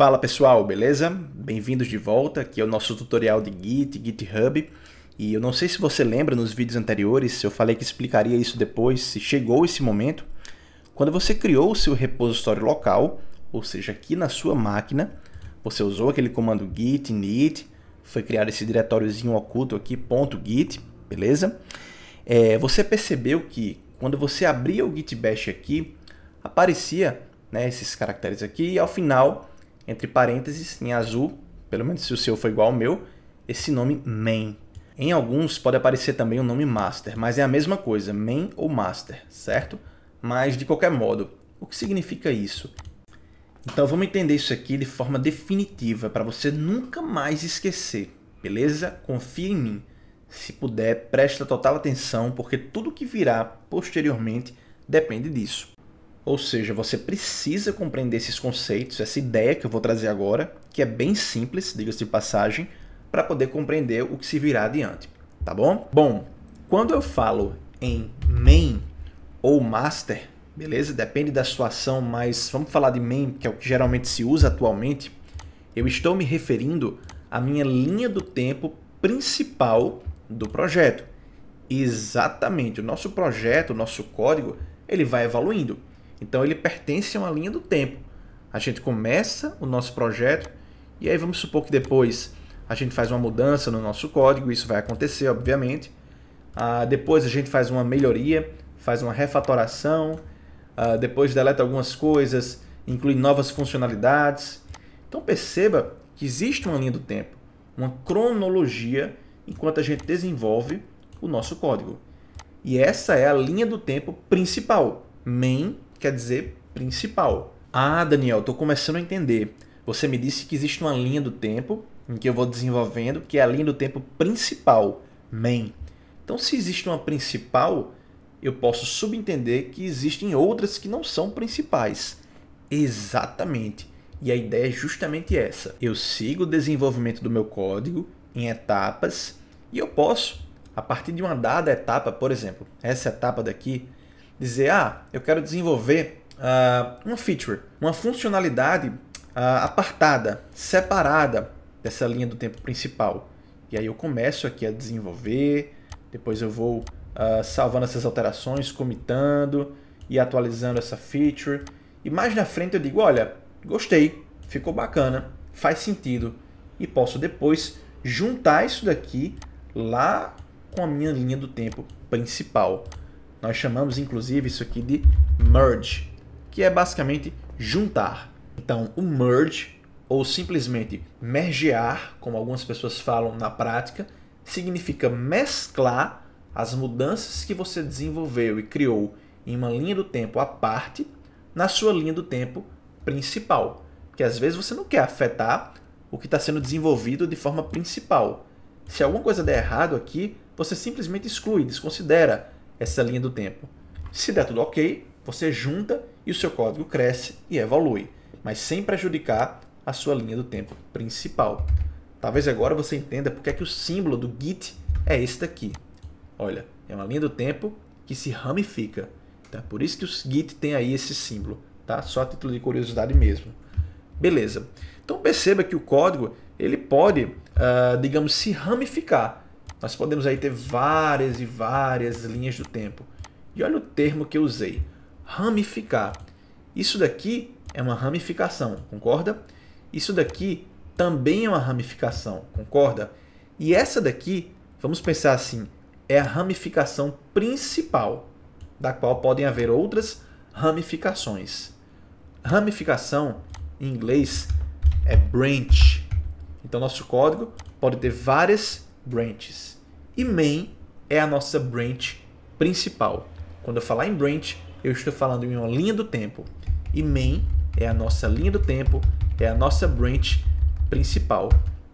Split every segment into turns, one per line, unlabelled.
Fala pessoal, beleza? Bem-vindos de volta, aqui é o nosso tutorial de Git, GitHub. E eu não sei se você lembra nos vídeos anteriores, eu falei que explicaria isso depois, se chegou esse momento. Quando você criou o seu repositório local, ou seja, aqui na sua máquina, você usou aquele comando git init, foi criado esse diretóriozinho oculto aqui, .git, beleza? Você percebeu que quando você abria o Git Bash aqui, aparecia, né, esses caracteres aqui e ao final, entre parênteses, em azul, pelo menos se o seu for igual ao meu, esse nome main. Em alguns pode aparecer também o nome master, mas é a mesma coisa, main ou master, certo? Mas de qualquer modo, o que significa isso? Então vamos entender isso aqui de forma definitiva, para você nunca mais esquecer, beleza? Confia em mim. Se puder, presta total atenção, porque tudo que virá posteriormente depende disso. Ou seja, você precisa compreender esses conceitos, essa ideia que eu vou trazer agora, que é bem simples, diga-se de passagem, para poder compreender o que se virá adiante, tá bom? Bom, quando eu falo em main ou master, beleza? Depende da situação, mas vamos falar de main, que é o que geralmente se usa atualmente. Eu estou me referindo à minha linha do tempo principal do projeto. Exatamente, o nosso projeto, o nosso código, ele vai evoluindo. Então ele pertence a uma linha do tempo. A gente começa o nosso projeto e aí vamos supor que depois a gente faz uma mudança no nosso código, isso vai acontecer, obviamente. Depois a gente faz uma melhoria, faz uma refatoração, depois deleta algumas coisas, inclui novas funcionalidades. Então perceba que existe uma linha do tempo, uma cronologia enquanto a gente desenvolve o nosso código. E essa é a linha do tempo principal. Main quer dizer principal. Ah, Daniel, estou começando a entender. Você me disse que existe uma linha do tempo em que eu vou desenvolvendo, que é a linha do tempo principal, main. Então, se existe uma principal, eu posso subentender que existem outras que não são principais. Exatamente. E a ideia é justamente essa. Eu sigo o desenvolvimento do meu código em etapas e eu posso, a partir de uma dada etapa, por exemplo, essa etapa daqui, dizer, eu quero desenvolver uma feature, uma funcionalidade apartada, separada dessa linha do tempo principal. E aí eu começo aqui a desenvolver, depois eu vou salvando essas alterações, commitando e atualizando essa feature. E mais na frente eu digo, olha, gostei, ficou bacana, faz sentido. E posso depois juntar isso daqui lá com a minha linha do tempo principal. Nós chamamos, inclusive, isso aqui de merge, que é basicamente juntar. Então, o merge, ou simplesmente mergear, como algumas pessoas falam na prática, significa mesclar as mudanças que você desenvolveu e criou em uma linha do tempo à parte na sua linha do tempo principal. Porque às vezes você não quer afetar o que está sendo desenvolvido de forma principal. Se alguma coisa der errado aqui, você simplesmente exclui, desconsidera essa linha do tempo. Se der tudo ok, você junta e o seu código cresce e evolui, mas sem prejudicar a sua linha do tempo principal. Talvez agora você entenda porque é que o símbolo do Git é esse daqui. Olha, é uma linha do tempo que se ramifica. Então é por isso que o Git tem aí esse símbolo, tá? Só a título de curiosidade mesmo. Beleza. Então perceba que o código ele pode, digamos, se ramificar. Nós podemos aí ter várias e várias linhas do tempo. E olha o termo que eu usei, ramificar. Isso daqui é uma ramificação, concorda? Isso daqui também é uma ramificação, concorda? E essa daqui, vamos pensar assim, é a ramificação principal, da qual podem haver outras ramificações. Ramificação, em inglês, é branch. Então, nosso código pode ter várias branches. E main é a nossa branch principal. Quando eu falar em branch, eu estou falando em uma linha do tempo. E main é a nossa linha do tempo, é a nossa branch principal.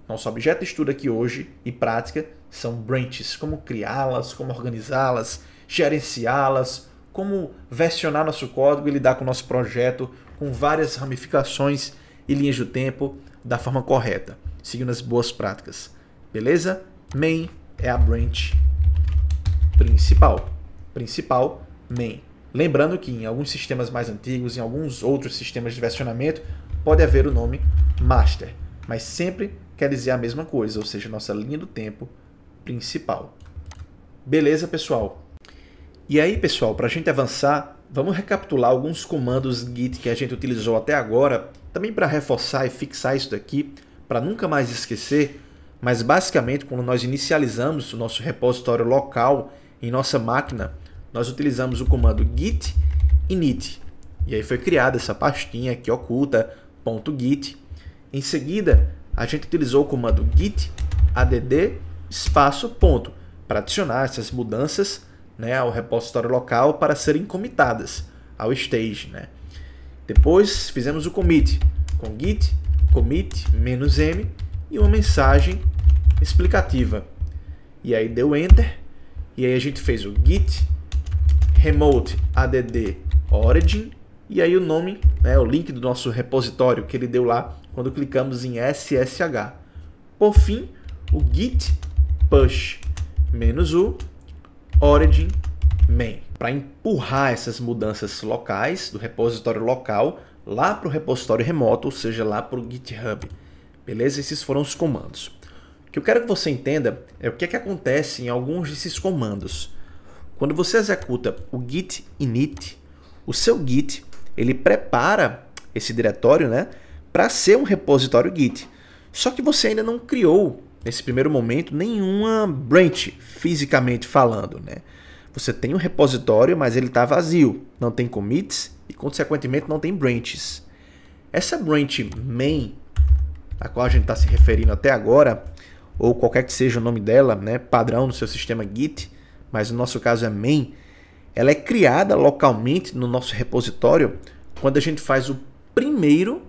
Nosso objeto de estudo aqui hoje e prática são branches, como criá-las, como organizá-las, gerenciá-las, como versionar nosso código e lidar com o nosso projeto com várias ramificações e linhas do tempo da forma correta, seguindo as boas práticas. Beleza? Main é a branch principal. Principal, main. Lembrando que em alguns sistemas mais antigos, em alguns outros sistemas de versionamento, pode haver o nome master, mas sempre quer dizer a mesma coisa, ou seja, nossa linha do tempo principal. Beleza, pessoal? E aí, pessoal, para a gente avançar, vamos recapitular alguns comandos Git que a gente utilizou até agora, também para reforçar e fixar isso daqui, para nunca mais esquecer, mas basicamente quando nós inicializamos o nosso repositório local em nossa máquina, nós utilizamos o comando git init. E aí foi criada essa pastinha aqui oculta, .git. Em seguida, a gente utilizou o comando git add espaço ponto para adicionar essas mudanças, né, ao repositório local para serem comitadas ao stage, né? Depois fizemos o commit com git commit -m e uma mensagem explicativa. E aí deu enter e aí a gente fez o git remote add origin e aí o nome, né, o link do nosso repositório que ele deu lá quando clicamos em SSH. Por fim, o git push -u origin main, para empurrar essas mudanças locais do repositório local lá para o repositório remoto, ou seja, lá para o GitHub. Beleza? Esses foram os comandos. O que eu quero que você entenda é o que acontece em alguns desses comandos. Quando você executa o git init, o seu git ele prepara esse diretório, né, para ser um repositório git. Só que você ainda não criou, nesse primeiro momento, nenhuma branch fisicamente falando, né? Você tem um repositório, mas ele está vazio, não tem commits e, consequentemente, não tem branches. Essa branch main, a qual a gente está se referindo até agora, ou qualquer que seja o nome dela, né, padrão no seu sistema Git, mas no nosso caso é main, ela é criada localmente no nosso repositório quando a gente faz o primeiro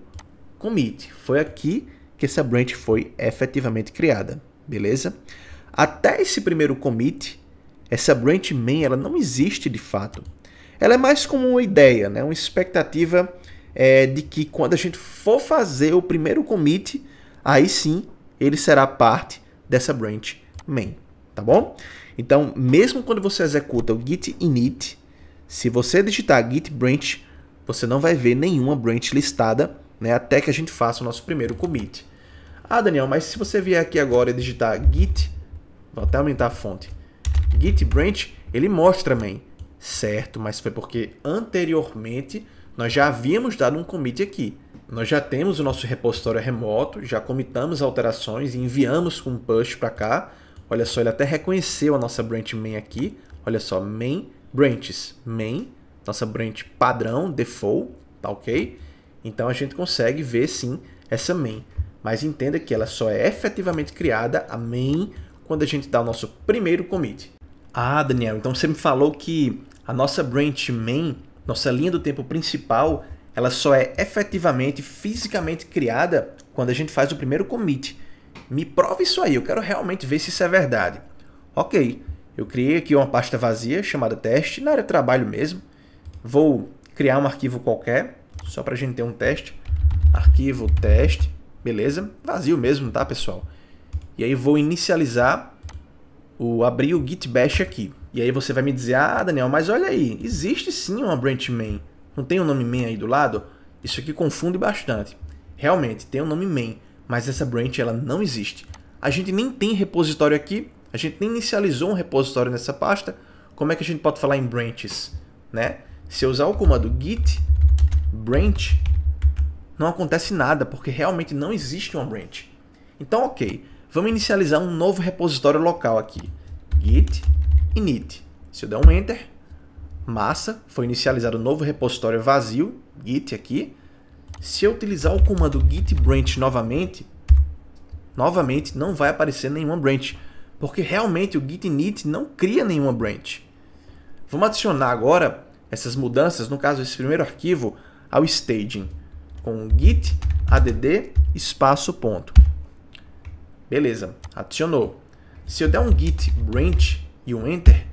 commit. Foi aqui que essa branch foi efetivamente criada, beleza? Até esse primeiro commit, essa branch main ela não existe de fato. Ela é mais como uma ideia, né? Uma expectativa de que quando a gente for fazer o primeiro commit, aí sim ele será parte dessa branch main, tá bom? Então, mesmo quando você executa o git init, se você digitar git branch, você não vai ver nenhuma branch listada, né, até que a gente faça o nosso primeiro commit. Ah, Daniel, mas se você vier aqui agora e digitar git, vou até aumentar a fonte, git branch, ele mostra main, certo? Mas foi porque anteriormente nós já havíamos dado um commit aqui. Nós já temos o nosso repositório remoto, já comitamos alterações e enviamos com um push para cá. Olha só, ele até reconheceu a nossa branch main aqui. Olha só, main branches, main, nossa branch padrão, default, tá ok? Então a gente consegue ver sim essa main. Mas entenda que ela só é efetivamente criada, a main, quando a gente dá o nosso primeiro commit. Ah, Daniel, então você me falou que a nossa branch main, nossa linha do tempo principal, ela só é efetivamente, fisicamente criada quando a gente faz o primeiro commit. Me prova isso aí, eu quero realmente ver se isso é verdade. Ok, eu criei aqui uma pasta vazia chamada teste, na área de trabalho mesmo. Vou criar um arquivo qualquer, só para a gente ter um teste. Arquivo teste, beleza? Vazio mesmo, tá, pessoal? E aí vou inicializar, abrir o git bash aqui. E aí você vai me dizer, ah, Daniel, mas olha aí, existe sim uma branch main. Não tem o nome main aí do lado? Isso aqui confunde bastante. Realmente, tem o nome main, mas essa branch ela não existe. A gente nem tem repositório aqui, a gente nem inicializou um repositório nessa pasta. Como é que a gente pode falar em branches, né? Se eu usar o comando git branch, não acontece nada, porque realmente não existe uma branch. Então, ok, vamos inicializar um novo repositório local aqui. Git init. Se eu der um enter, massa, foi inicializado um novo repositório vazio, git aqui. Se eu utilizar o comando git branch novamente não vai aparecer nenhuma branch, porque realmente o git init não cria nenhuma branch. Vamos adicionar agora essas mudanças, no caso esse primeiro arquivo, ao staging, com git add espaço ponto. Beleza, adicionou. Se eu der um git branch e um enter,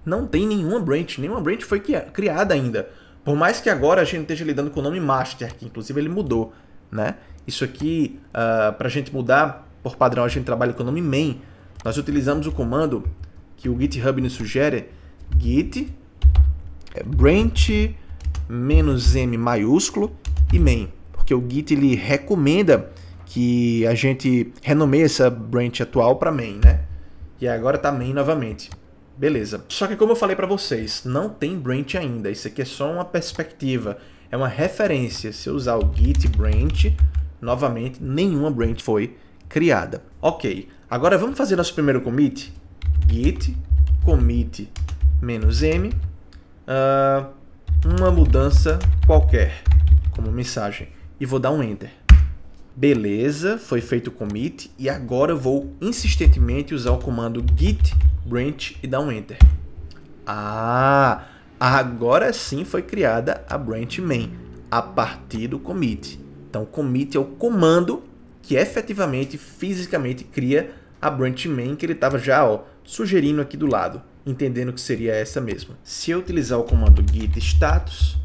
não tem nenhuma branch foi criada ainda. Por mais que agora a gente esteja lidando com o nome master, que inclusive ele mudou, né? Isso aqui, para a gente mudar, por padrão a gente trabalha com o nome main. Nós utilizamos o comando que o GitHub nos sugere, git branch -m maiúsculo e main. Porque porque o Git ele recomenda que a gente renomeie essa branch atual para main, né? E agora está main novamente. Beleza. Só que como eu falei para vocês, não tem branch ainda. Isso aqui é só uma perspectiva, é uma referência. Se eu usar o git branch, novamente, nenhuma branch foi criada. Ok, agora vamos fazer nosso primeiro commit. Git commit -m, uma mudança qualquer, como mensagem. E vou dar um enter. Beleza, foi feito o commit e agora eu vou insistentemente usar o comando git branch e dar um enter. Ah, agora sim foi criada a branch main a partir do commit. Então, commit é o comando que efetivamente, fisicamente cria a branch main que ele estava já sugerindo aqui do lado, entendendo que seria essa mesma. Se eu utilizar o comando git status,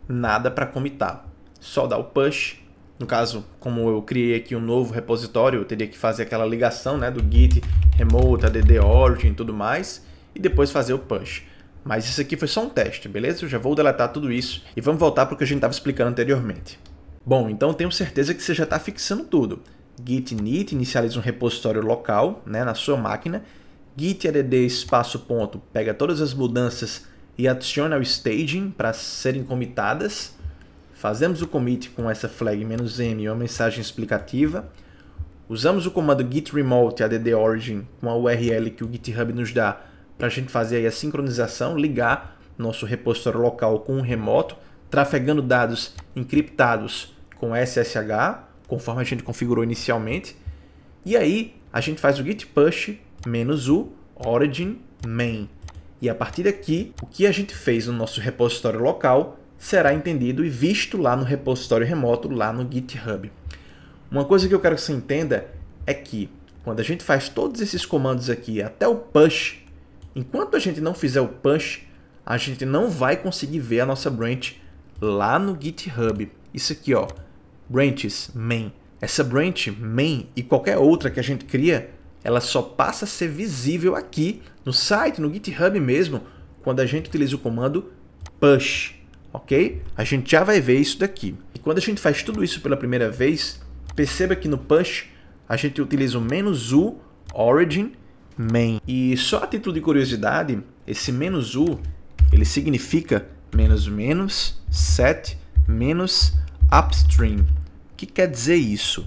nada para commitar, só dar o push. No caso, como eu criei aqui um novo repositório, eu teria que fazer aquela ligação, né, do git remote, add origin e tudo mais, e depois fazer o push. Mas isso aqui foi só um teste, beleza? Eu já vou deletar tudo isso e vamos voltar para o que a gente estava explicando anteriormente. Bom, então tenho certeza que você já está fixando tudo. Git init inicializa um repositório local, né, na sua máquina. Git add espaço ponto pega todas as mudanças e adiciona ao staging para serem commitadas. Fazemos o commit com essa flag -m e uma mensagem explicativa. Usamos o comando git remote add origin com a URL que o GitHub nos dá para a gente fazer aí a sincronização, ligar nosso repositório local com o remoto, trafegando dados encriptados com SSH, conforme a gente configurou inicialmente. E aí a gente faz o git push -u origin main. E a partir daqui, o que a gente fez no nosso repositório local será entendido e visto lá no repositório remoto, lá no GitHub. Uma coisa que eu quero que você entenda é que quando a gente faz todos esses comandos aqui até o push, enquanto a gente não fizer o push, a gente não vai conseguir ver a nossa branch lá no GitHub. Isso aqui, ó, branches main. Essa branch main e qualquer outra que a gente cria, ela só passa a ser visível aqui no site, no GitHub mesmo, quando a gente utiliza o comando push. Ok? A gente já vai ver isso daqui. E quando a gente faz tudo isso pela primeira vez, perceba que no push a gente utiliza o -u origin main. E só a título de curiosidade, esse -u ele significa set upstream. O que quer dizer isso?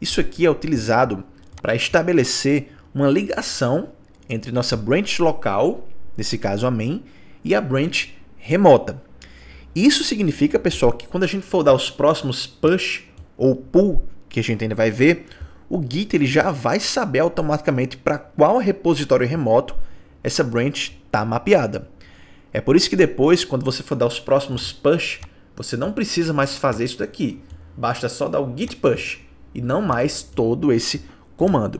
Isso aqui é utilizado para estabelecer uma ligação entre nossa branch local, nesse caso a main, e a branch remota. Isso significa, pessoal, que quando a gente for dar os próximos push ou pull, que a gente ainda vai ver, o Git ele já vai saber automaticamente para qual repositório remoto essa branch está mapeada. É por isso que depois, quando você for dar os próximos push, você não precisa mais fazer isso daqui. Basta só dar o git push e não mais todo esse comando.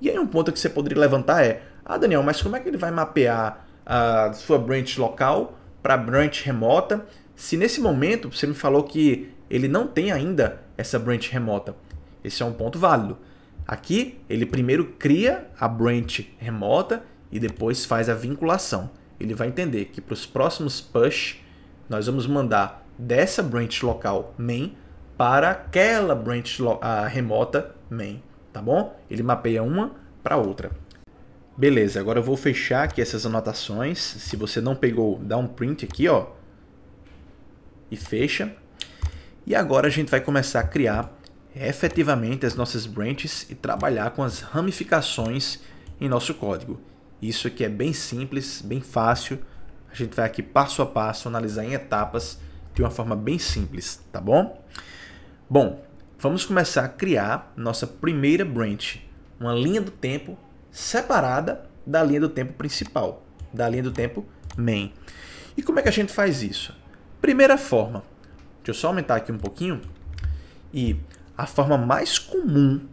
E aí um ponto que você poderia levantar é: ah, Daniel, mas como é que ele vai mapear a sua branch local para a branch remota, se nesse momento você me falou que ele não tem ainda essa branch remota? Esse é um ponto válido. Aqui, ele primeiro cria a branch remota e depois faz a vinculação. Ele vai entender que para os próximos push, nós vamos mandar dessa branch local main para aquela branch remota main, tá bom? Ele mapeia uma para outra. Beleza, agora eu vou fechar aqui essas anotações. Se você não pegou, dá um print aqui, ó, e fecha. E agora a gente vai começar a criar efetivamente as nossas branches e trabalhar com as ramificações em nosso código. Isso aqui é bem simples, bem fácil. A gente vai aqui passo a passo, analisar em etapas de uma forma bem simples, tá bom? Bom, vamos começar a criar nossa primeira branch, uma linha do tempo separada da linha do tempo principal, da linha do tempo main. E como é que a gente faz isso? Primeira forma, deixa eu só aumentar aqui um pouquinho, e a forma mais comum,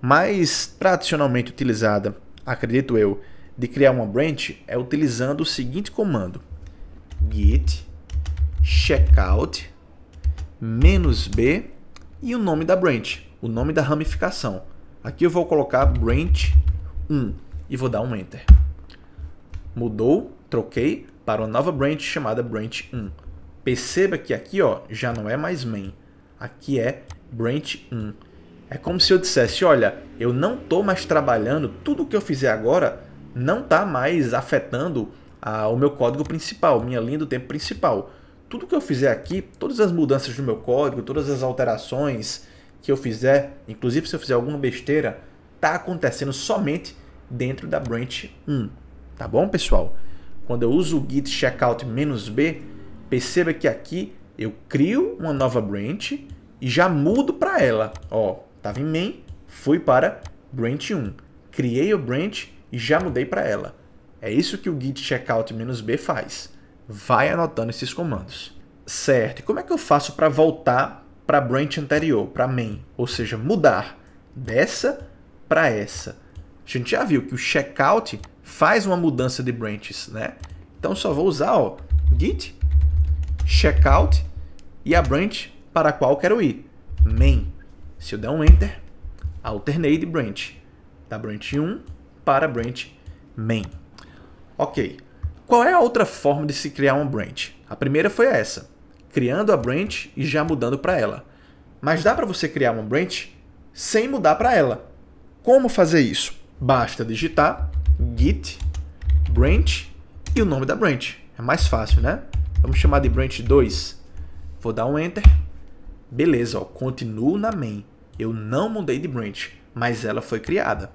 mais tradicionalmente utilizada, acredito eu, de criar uma branch é utilizando o seguinte comando: git checkout -b e o nome da branch, o nome da ramificação. Aqui eu vou colocar branch 1 e vou dar um enter. Mudou, troquei para uma nova branch chamada branch 1. Perceba que aqui, ó, já não é mais main, aqui é branch 1. É como se eu dissesse, olha, eu não estou mais trabalhando, tudo que eu fizer agora não está mais afetando o meu código principal, minha linha do tempo principal. Tudo que eu fizer aqui, todas as mudanças do meu código, todas as alterações que eu fizer, inclusive se eu fizer alguma besteira, está acontecendo somente dentro da branch 1. Tá bom, pessoal? Quando eu uso o git checkout "-b", perceba que aqui eu crio uma nova branch e já mudo para ela. Ó, estava em main, fui para branch 1. Criei o branch e já mudei para ela. É isso que o git checkout "-b" faz. Vai anotando esses comandos. Certo, e como é que eu faço para voltar para a branch anterior, para main? Ou seja, mudar dessa para essa. A gente já viu que o checkout faz uma mudança de branches, né? Então só vou usar, ó, git checkout e a branch para a qual quero ir, main. Se eu der um enter, alternei de branch, da branch 1 para a branch main. Ok. Qual é a outra forma de se criar uma branch? A primeira foi essa, criando a branch e já mudando para ela. Mas dá para você criar uma branch sem mudar para ela. Como fazer isso? Basta digitar git branch e o nome da branch. É mais fácil, né? Vamos chamar de branch 2. Vou dar um enter. Beleza, ó, continuo na main. Eu não mudei de branch, mas ela foi criada.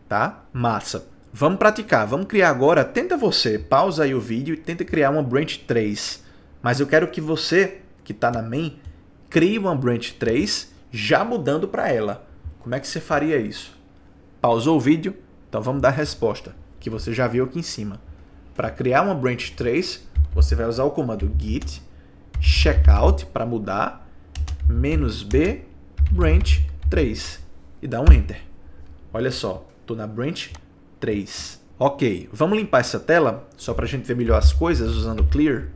Tá? Massa. Vamos praticar. Vamos criar agora. Tenta você. Pausa aí o vídeo e tenta criar uma branch 3. Mas eu quero que você, que está na main, crie uma branch 3 já mudando para ela. Como é que você faria isso? Pausou o vídeo? Então vamos dar a resposta, que você já viu aqui em cima. Para criar uma branch 3, você vai usar o comando git checkout para mudar -b branch 3 e dá um enter. Olha só, estou na branch 3. Ok, vamos limpar essa tela só para a gente ver melhor as coisas usando o clear.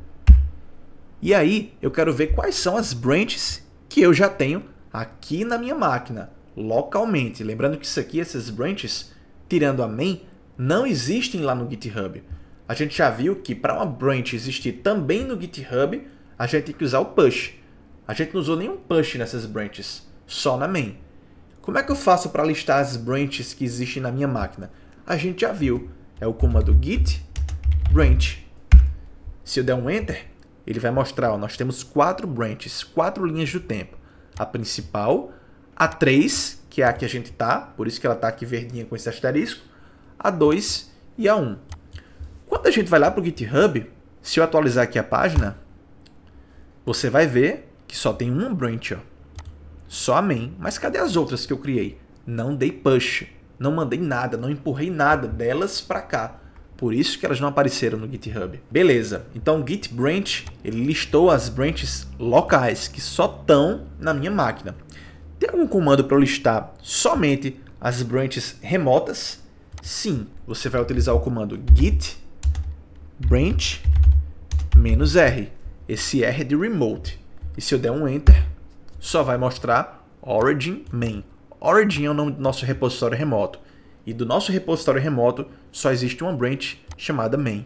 E aí eu quero ver quais são as branches que eu já tenho aqui na minha máquina, localmente. Lembrando que isso aqui, essas branches, tirando a main, não existem lá no GitHub. A gente já viu que para uma branch existir também no GitHub, a gente tem que usar o push. A gente não usou nenhum push nessas branches, só na main. Como é que eu faço para listar as branches que existem na minha máquina? A gente já viu, é o comando git branch. Se eu der um enter, ele vai mostrar, ó, nós temos 4 branches, 4 linhas do tempo. A principal, a 3, que é a que a gente está, por isso que ela está aqui verdinha com esse asterisco, a 2 e a 1. Quando a gente vai lá para o GitHub, se eu atualizar aqui a página, você vai ver que só tem uma branch, ó. Só a main. Mas cadê as outras que eu criei? Não dei push, não mandei nada, não empurrei nada delas para cá. Por isso que elas não apareceram no GitHub. Beleza, então o git branch, ele listou as branches locais que só estão na minha máquina. Tem algum comando para eu listar somente as branches remotas? Sim, você vai utilizar o comando git branch -r. Esse R é de remote. E se eu der um enter, só vai mostrar origin main. Origin é o nome do nosso repositório remoto. E do nosso repositório remoto só existe uma branch chamada main.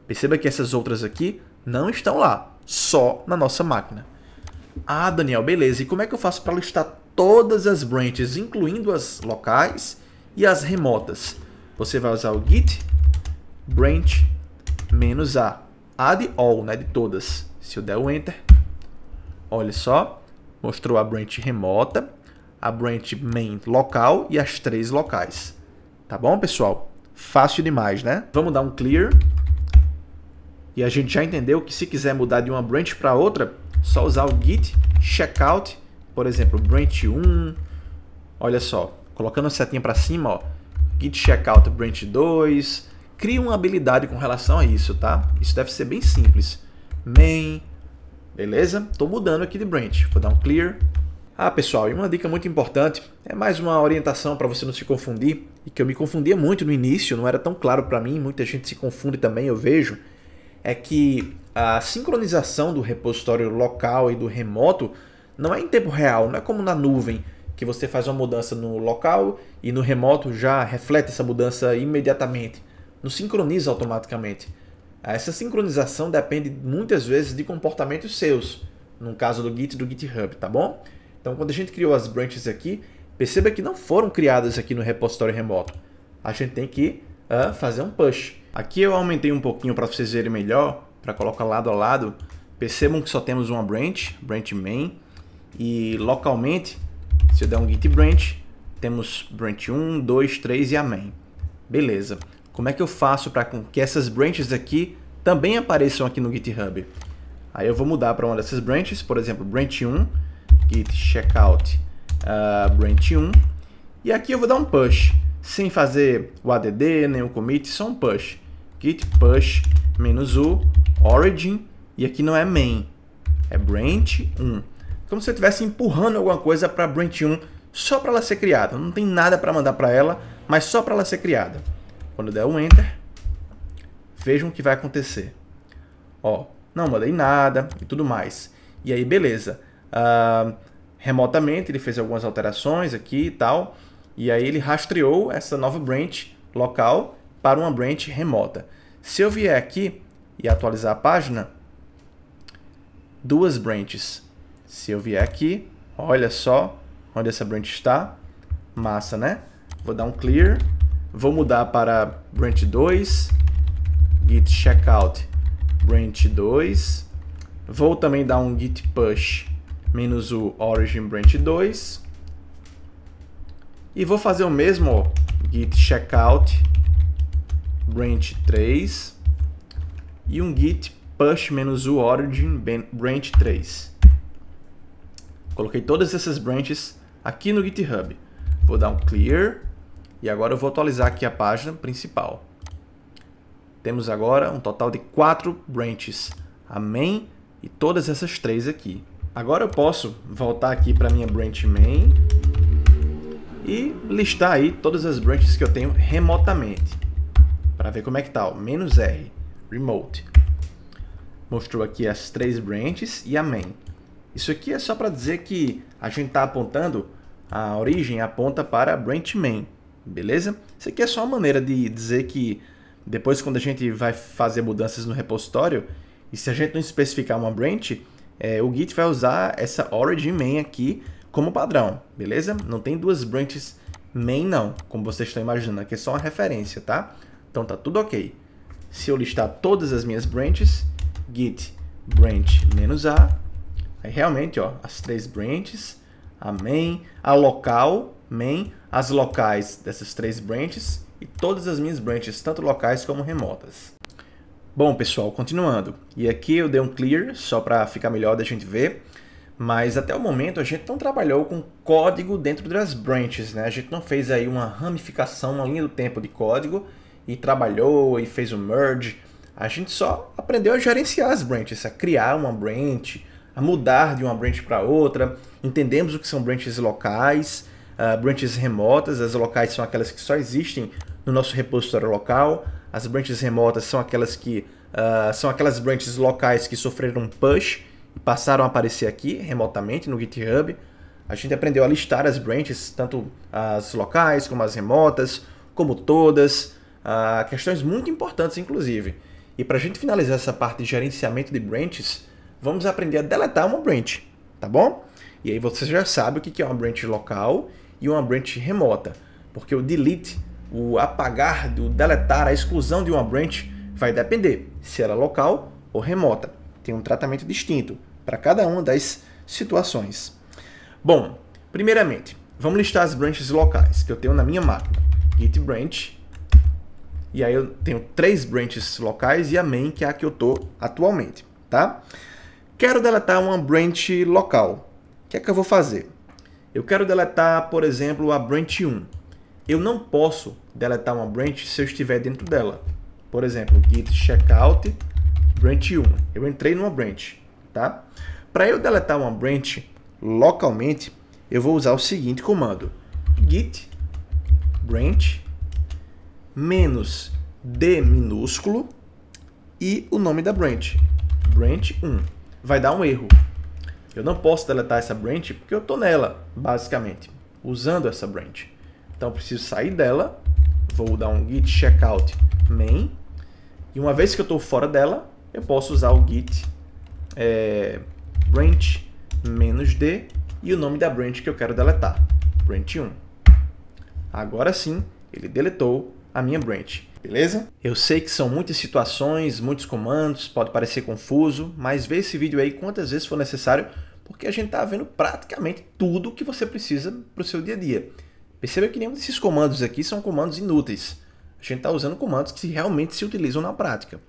Perceba que essas outras aqui não estão lá, só na nossa máquina. Ah, Daniel, beleza. E como é que eu faço para listar todas as branches, incluindo as locais e as remotas? Você vai usar o git branch -a de all, né, de todas. Se eu der o enter, olha só, mostrou a branch remota, a branch main local e as 3 locais. Tá bom, pessoal? Fácil demais, né? Vamos dar um clear. E a gente já entendeu que se quiser mudar de uma branch para outra, só usar o git checkout, por exemplo, branch 1. Olha só, colocando a setinha para cima, ó, git checkout branch 2. Cria uma habilidade com relação a isso, tá? Isso deve ser bem simples. Main, beleza? Estou mudando aqui de branch. Vou dar um clear. Ah, pessoal, e uma dica muito importante, é mais uma orientação para você não se confundir, e que eu me confundia muito no início, não era tão claro para mim, muita gente se confunde também, eu vejo, é que a sincronização do repositório local e do remoto não é em tempo real, não é como na nuvem, que você faz uma mudança no local e no remoto já reflete essa mudança imediatamente, não sincroniza automaticamente. Essa sincronização depende muitas vezes de comportamentos seus, no caso do Git e do GitHub, tá bom? Então, Então, quando a gente criou as branches aqui, perceba que não foram criadas aqui no repositório remoto. A gente tem que fazer um push. Aqui eu aumentei um pouquinho para vocês verem melhor, para colocar lado a lado. Percebam que só temos uma branch main, e localmente, se eu der um git branch, temos branch 1, 2, 3 e a main. Beleza. Como é que eu faço para que essas branches aqui também apareçam aqui no GitHub? Aí eu vou mudar para uma dessas branches, por exemplo, branch 1, git checkout branch 1, e aqui eu vou dar um push, sem fazer o add, nem o commit, só um push. Git push -u origin, e aqui não é main, é branch 1. Como se eu estivesse empurrando alguma coisa para branch 1, só para ela ser criada. Não tem nada para mandar para ela, mas só para ela ser criada. Quando eu der um enter, vejam o que vai acontecer. Ó, não mandei nada e tudo mais. E aí, beleza. Remotamente, ele fez algumas alterações aqui e tal. E aí, ele rastreou essa nova branch local para uma branch remota. Se eu vier aqui e atualizar a página, duas branches. Se eu vier aqui, olha só onde essa branch está. Massa, né? Vou dar um clear. Vou mudar para branch 2. Git checkout branch 2. Vou também dar um git push -u origin branch 2. E vou fazer o mesmo, ó, git checkout branch 3 e um git push -u origin branch 3. Coloquei todas essas branches aqui no GitHub. Vou dar um clear e agora eu vou atualizar aqui a página principal. Temos agora um total de 4 branches, a main e todas essas 3 aqui. Agora eu posso voltar aqui para minha branch main e listar aí todas as branches que eu tenho remotamente, para ver como é que tá, ó, -r, remote. Mostrou aqui as 3 branches e a main. Isso aqui é só para dizer que a gente está apontando, a origem aponta para a branch main, beleza? Isso aqui é só uma maneira de dizer que depois, quando a gente vai fazer mudanças no repositório, e se a gente não especificar uma branch, o Git vai usar essa origin main aqui como padrão, beleza? Não tem duas branches main não, como vocês estão imaginando, aqui é só uma referência, tá? Então tá tudo ok. Se eu listar todas as minhas branches, git branch -a, aí realmente, ó, as 3 branches, a main, a local main, as locais dessas 3 branches e todas as minhas branches, tanto locais como remotas. Bom, pessoal, continuando. E aqui eu dei um clear, só para ficar melhor da gente ver. Mas até o momento a gente não trabalhou com código dentro das branches, né? A gente não fez aí uma ramificação, uma linha do tempo de código e trabalhou e fez um merge. A gente só aprendeu a gerenciar as branches, a criar uma branch, a mudar de uma branch para outra. Entendemos o que são branches locais, branches remotas. As locais são aquelas que só existem no nosso repositório local. As branches remotas são aquelas que são aquelas branches locais que sofreram um push e passaram a aparecer aqui remotamente no GitHub. A gente aprendeu a listar as branches, tanto as locais como as remotas, como todas, questões muito importantes inclusive. E para a gente finalizar essa parte de gerenciamento de branches, vamos aprender a deletar uma branch, tá bom? E aí você já sabe o que é uma branch local e uma branch remota, porque o delete, o apagar, o deletar, a exclusão de uma branch vai depender se ela é local ou remota. Tem um tratamento distinto para cada uma das situações. Bom, primeiramente, vamos listar as branches locais que eu tenho na minha máquina. Git branch, e aí eu tenho 3 branches locais e a main, que é a que eu estou atualmente, tá? Quero deletar uma branch local. O que é que eu vou fazer? Eu quero deletar, por exemplo, a branch 1. Eu não posso deletar uma branch se eu estiver dentro dela. Por exemplo, git checkout branch 1. Eu entrei numa branch, tá? Para eu deletar uma branch localmente, eu vou usar o seguinte comando: git branch menos d minúsculo e o nome da branch, branch 1. Vai dar um erro. Eu não posso deletar essa branch porque eu estou nela, basicamente, usando essa branch. Então eu preciso sair dela, vou dar um git checkout main, e uma vez que eu estou fora dela, eu posso usar o git branch -d e o nome da branch que eu quero deletar, branch 1. Agora sim, ele deletou a minha branch, beleza? Eu sei que são muitas situações, muitos comandos, pode parecer confuso, mas vê esse vídeo aí quantas vezes for necessário, porque a gente está vendo praticamente tudo que você precisa para o seu dia a dia. Perceba que nenhum desses comandos aqui são comandos inúteis. A gente está usando comandos que realmente se utilizam na prática.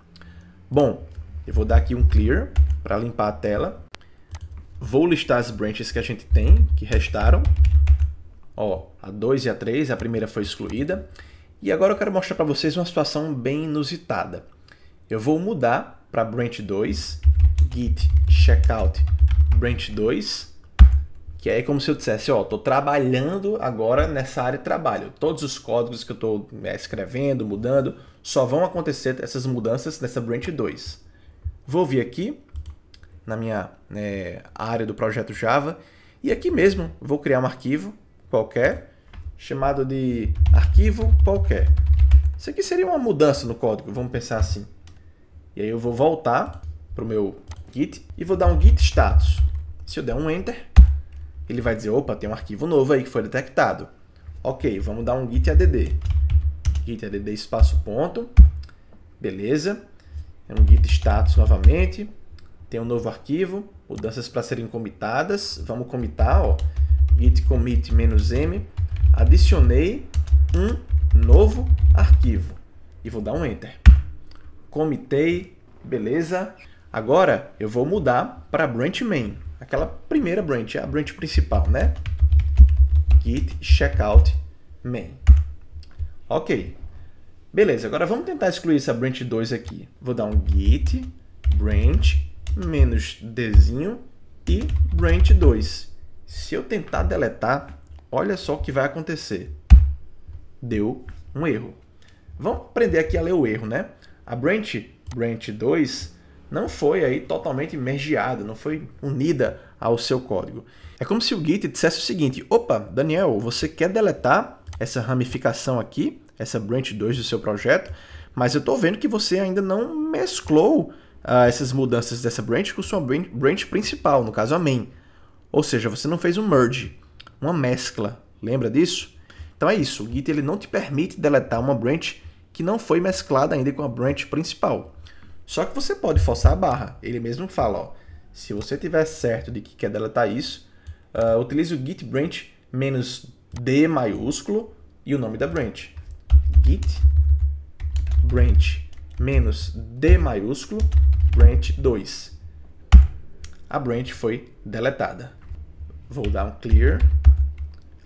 Bom, eu vou dar aqui um clear para limpar a tela. Vou listar as branches que a gente tem, que restaram. Ó, a 2 e a 3, a primeira foi excluída. E agora eu quero mostrar para vocês uma situação bem inusitada. Eu vou mudar para branch 2, git checkout branch 2, que é como se eu dissesse, ó, estou trabalhando agora nessa área de trabalho. Todos os códigos que eu estou escrevendo, mudando, só vão acontecer essas mudanças nessa branch 2. Vou vir aqui na minha área do projeto Java e aqui mesmo vou criar um arquivo qualquer chamado de arquivo qualquer. Isso aqui seria uma mudança no código, vamos pensar assim. E aí eu vou voltar para o meu Git e vou dar um git status. Se eu der um enter, ele vai dizer, opa, tem um arquivo novo aí que foi detectado. Ok, vamos dar um git add. Git add espaço ponto. Beleza. É um git status novamente. Tem um novo arquivo. Mudanças para serem commitadas. Vamos commitar, ó. Git commit -m. Adicionei um novo arquivo. E vou dar um enter. Commitei. Beleza. Agora eu vou mudar para branch main. Aquela primeira branch, a branch principal, né? Git checkout main. Ok. Beleza, agora vamos tentar excluir essa branch 2 aqui. Vou dar um git branch -dzinho e branch 2. Se eu tentar deletar, olha só o que vai acontecer. Deu um erro. Vamos aprender aqui a ler o erro, né? A branch 2 não foi aí totalmente mergeada, não foi unida ao seu código. É como se o Git dissesse o seguinte, opa, Daniel, você quer deletar essa ramificação aqui, essa branch 2 do seu projeto, mas eu estou vendo que você ainda não mesclou essas mudanças dessa branch com sua branch principal, no caso a main. Ou seja, você não fez um merge, uma mescla. Lembra disso? Então é isso, o Git ele não te permite deletar uma branch que não foi mesclada ainda com a branch principal. Só que você pode forçar a barra. Ele mesmo fala, ó, se você tiver certo de que quer deletar isso, utilize o git branch -d maiúsculo e o nome da branch. Git branch -d maiúsculo branch 2. A branch foi deletada. Vou dar um clear,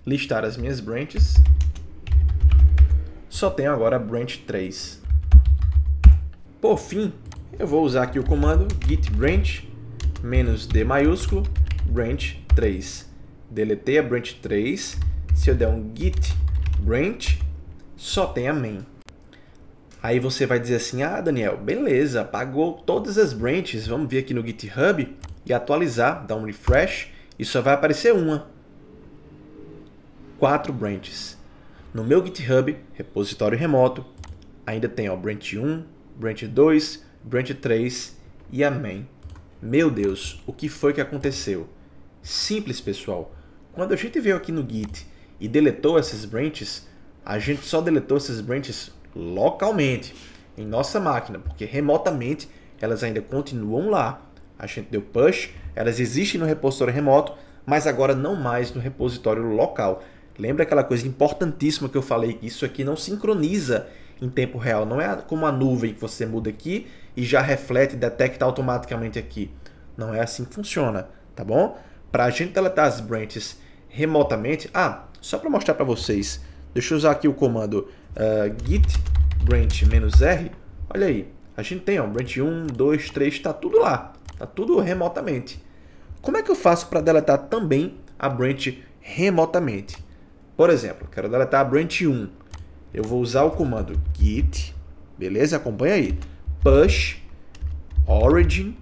listar as minhas branches. Só tenho agora a branch 3. Por fim, eu vou usar aqui o comando git branch -d maiúsculo branch 3. Deletei a branch 3. Se eu der um git branch, só tem a main. Aí você vai dizer assim, ah, Daniel, beleza, apagou todas as branches. Vamos vir aqui no GitHub e atualizar, dar um refresh e só vai aparecer uma. 4 branches. No meu GitHub, repositório remoto, ainda tem ó, branch 1, branch 2, branch 3 e a main. Meu Deus, o que foi que aconteceu? Simples, pessoal. Quando a gente veio aqui no Git e deletou essas branches, a gente só deletou essas branches localmente, em nossa máquina, porque remotamente elas ainda continuam lá. A gente deu push, elas existem no repositório remoto, mas agora não mais no repositório local. Lembra aquela coisa importantíssima que eu falei, que isso aqui não sincroniza em tempo real, não é como a nuvem que você muda aqui e já reflete, detecta automaticamente aqui. Não é assim que funciona, tá bom? Para a gente deletar as branches remotamente, só para mostrar para vocês, deixa eu usar aqui o comando git branch -r, olha aí, a gente tem ó, branch 1, 2, 3, está tudo lá, está tudo remotamente. Como é que eu faço para deletar também a branch remotamente? Por exemplo, quero deletar a branch 1. Eu vou usar o comando git, beleza? Acompanha aí. Push origin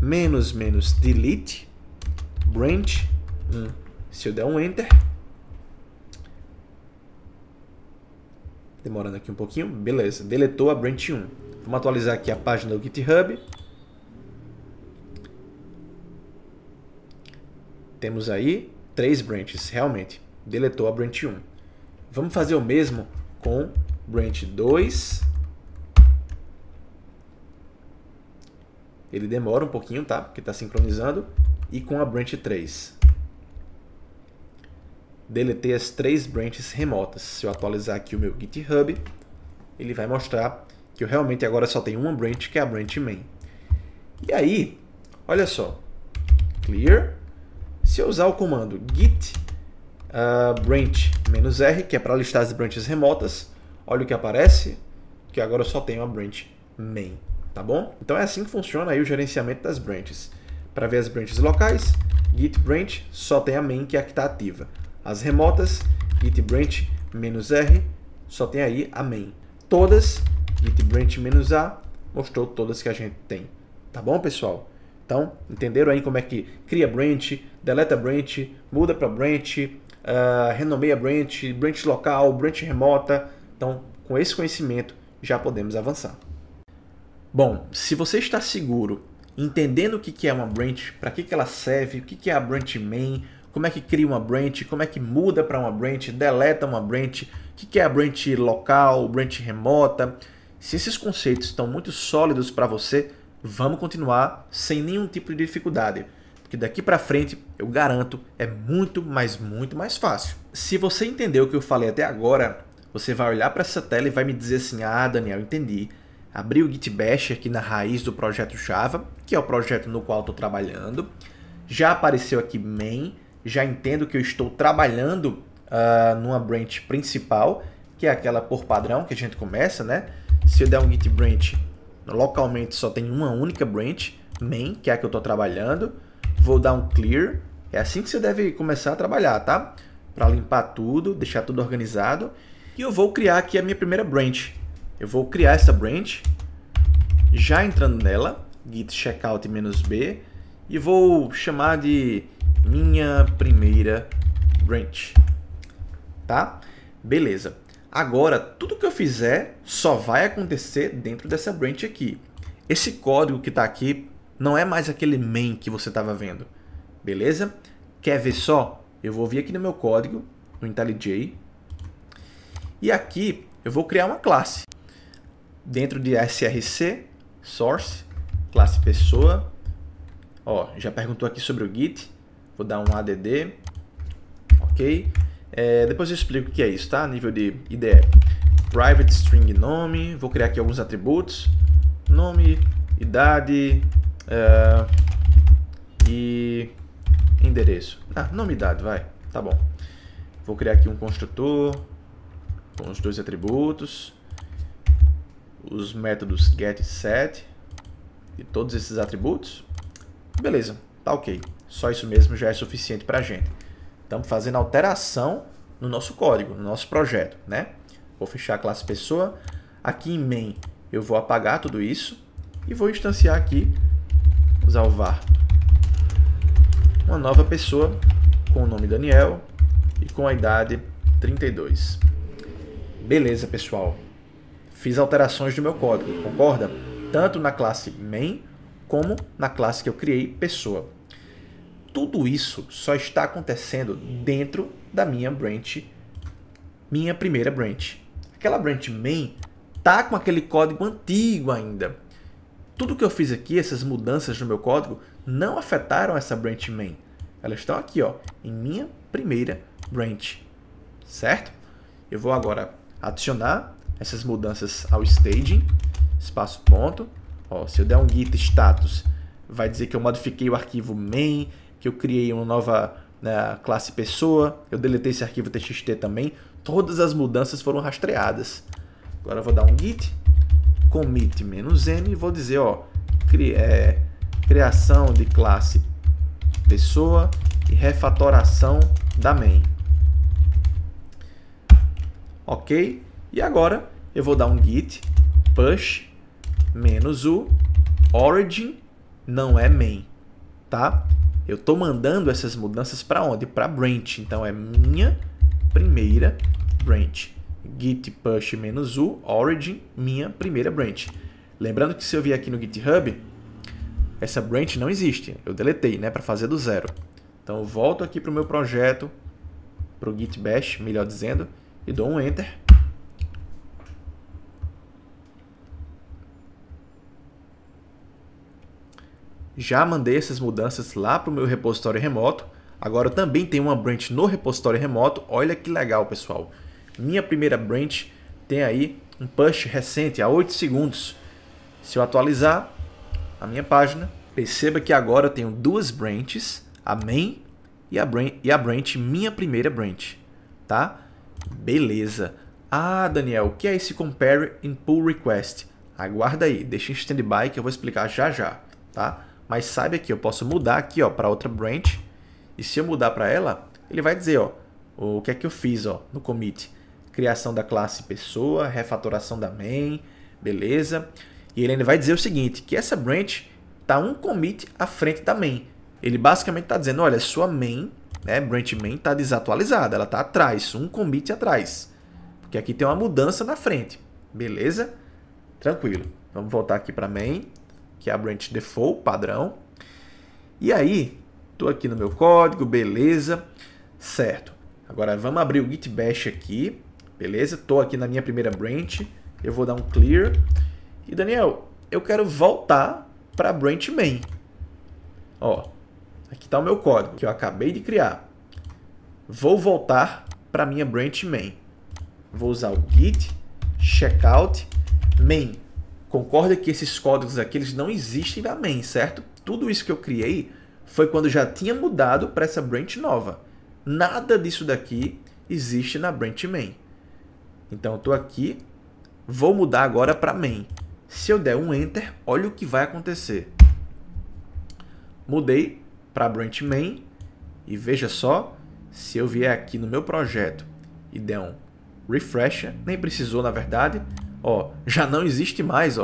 -delete branch 1. Se eu der um enter, demorando aqui um pouquinho, beleza, deletou a branch 1. Vamos atualizar aqui a página do GitHub. Temos aí 3 branches, realmente. Deletou a branch 1. Vamos fazer o mesmo com branch 2. Ele demora um pouquinho, tá? Porque está sincronizando. E com a branch 3. Deletei as 3 branches remotas. Se eu atualizar aqui o meu GitHub, ele vai mostrar que eu realmente agora só tenho uma branch, que é a branch main. E aí, olha só. Clear. Se eu usar o comando git branch -r, que é para listar as branches remotas, olha o que aparece, que agora eu só tenho a branch main, tá bom? Então é assim que funciona aí o gerenciamento das branches. Para ver as branches locais, git branch só tem a main, que é a que está ativa. As remotas, git branch -r, só tem aí a main. Todas, git branch -a, mostrou todas que a gente tem. Tá bom, pessoal? Então, entenderam aí como é que cria branch, deleta branch, muda para branch, renomeia branch, branch local, branch remota. Então, com esse conhecimento, já podemos avançar. Bom, se você está seguro, entendendo o que é uma branch, para que ela serve, o que é a branch main, como é que cria uma branch, como é que muda para uma branch, deleta uma branch, o que é a branch local, branch remota. Se esses conceitos estão muito sólidos para você, vamos continuar sem nenhum tipo de dificuldade, porque daqui para frente, eu garanto, é muito mais fácil. Se você entendeu o que eu falei até agora, você vai olhar para essa tela e vai me dizer assim: ah, Daniel, entendi. Abri o Git Bash aqui na raiz do projeto Java, que é o projeto no qual estou trabalhando. Já apareceu aqui main, já entendo que eu estou trabalhando numa branch principal, que é aquela por padrão que a gente começa, né? Se eu der um git branch, localmente só tem uma única branch, main, que é a que eu estou trabalhando. Vou dar um clear. É assim que você deve começar a trabalhar, tá? Para limpar tudo, deixar tudo organizado. E eu vou criar aqui a minha primeira branch. Eu vou criar essa branch, já entrando nela, git checkout -b, e vou chamar de minha primeira branch. Tá? Beleza. Agora, tudo que eu fizer só vai acontecer dentro dessa branch aqui. Esse código que está aqui não é mais aquele main que você estava vendo. Beleza? Quer ver só? Eu vou vir aqui no meu código, no IntelliJ, e aqui eu vou criar uma classe. Dentro de src, source, classe pessoa. Ó, já perguntou aqui sobre o Git. Vou dar um add. Ok. Depois eu explico o que é isso, tá? Nível de IDE. Private string nome. Vou criar aqui alguns atributos. Nome, idade e endereço. Nome e idade, vai. Tá bom. Vou criar aqui um construtor com os 2 atributos. Os métodos get e set. E todos esses atributos. Beleza, tá ok. Só isso mesmo já é suficiente para a gente. Estamos fazendo alteração no nosso código, no nosso projeto, né? Vou fechar a classe pessoa. Aqui em main eu vou apagar tudo isso e vou instanciar aqui, usar o var, uma nova pessoa com o nome Daniel e com a idade 32. Beleza, pessoal. Fiz alterações no meu código, concorda? Tanto na classe main como na classe que eu criei, pessoa. Tudo isso só está acontecendo dentro da minha branch, minha primeira branch. Aquela branch main tá com aquele código antigo ainda. Tudo que eu fiz aqui, essas mudanças no meu código, não afetaram essa branch main. Elas estão aqui, ó, em minha primeira branch, certo? Eu vou agora adicionar essas mudanças ao staging, espaço ponto. Ó, se eu der um git status, vai dizer que eu modifiquei o arquivo main, que eu criei uma nova classe pessoa, eu deletei esse arquivo txt também. Todas as mudanças foram rastreadas. Agora eu vou dar um git commit -n e vou dizer, ó, criação de classe pessoa e refatoração da main. Ok? E agora eu vou dar um git push -u origin não é main, tá? Eu estou mandando essas mudanças para onde? Para branch. Então é minha primeira branch. Git push -u origin, minha primeira branch. Lembrando que se eu vier aqui no GitHub, essa branch não existe. Eu deletei, né, para fazer do zero. Então eu volto aqui para o meu projeto, para o Git Bash, melhor dizendo, e dou um Enter. Já mandei essas mudanças lá para o meu repositório remoto. Agora eu também tenho uma branch no repositório remoto. Olha que legal, pessoal. Minha primeira branch tem aí um push recente, há 8 segundos. Se eu atualizar a minha página, perceba que agora eu tenho duas branches, a main e a branch, minha primeira branch. Tá? Beleza. Ah, Daniel, o que é esse compare in pull request? Aguarda aí, deixa em standby que eu vou explicar já já. Tá? Mas saiba que eu posso mudar aqui para outra branch. E se eu mudar para ela, ele vai dizer o que é que eu fiz no commit. Criação da classe pessoa, refatoração da main, beleza. E ele ainda vai dizer o seguinte, que essa branch está um commit à frente da main. Ele basicamente está dizendo, olha, sua main, branch main está desatualizada, ela está atrás, um commit atrás. Porque aqui tem uma mudança na frente, beleza? Tranquilo. Vamos voltar aqui para main, que é a branch default, padrão. E aí, estou aqui no meu código, beleza, certo. Agora vamos abrir o Git Bash aqui, beleza? Estou aqui na minha primeira branch, eu vou dar um clear. E Daniel, eu quero voltar para a branch main. Aqui está o meu código que eu acabei de criar. Vou voltar para a minha branch main. Vou usar o git checkout main. Concorda que esses códigos aqui eles não existem na main, certo? Tudo isso que eu criei foi quando já tinha mudado para essa branch nova. Nada disso daqui existe na branch main. Então eu estou aqui, vou mudar agora para main. Se eu der um Enter, olha o que vai acontecer. Mudei para a branch main e veja só, se eu vier aqui no meu projeto e der um Refresh, nem precisou na verdade, já não existe mais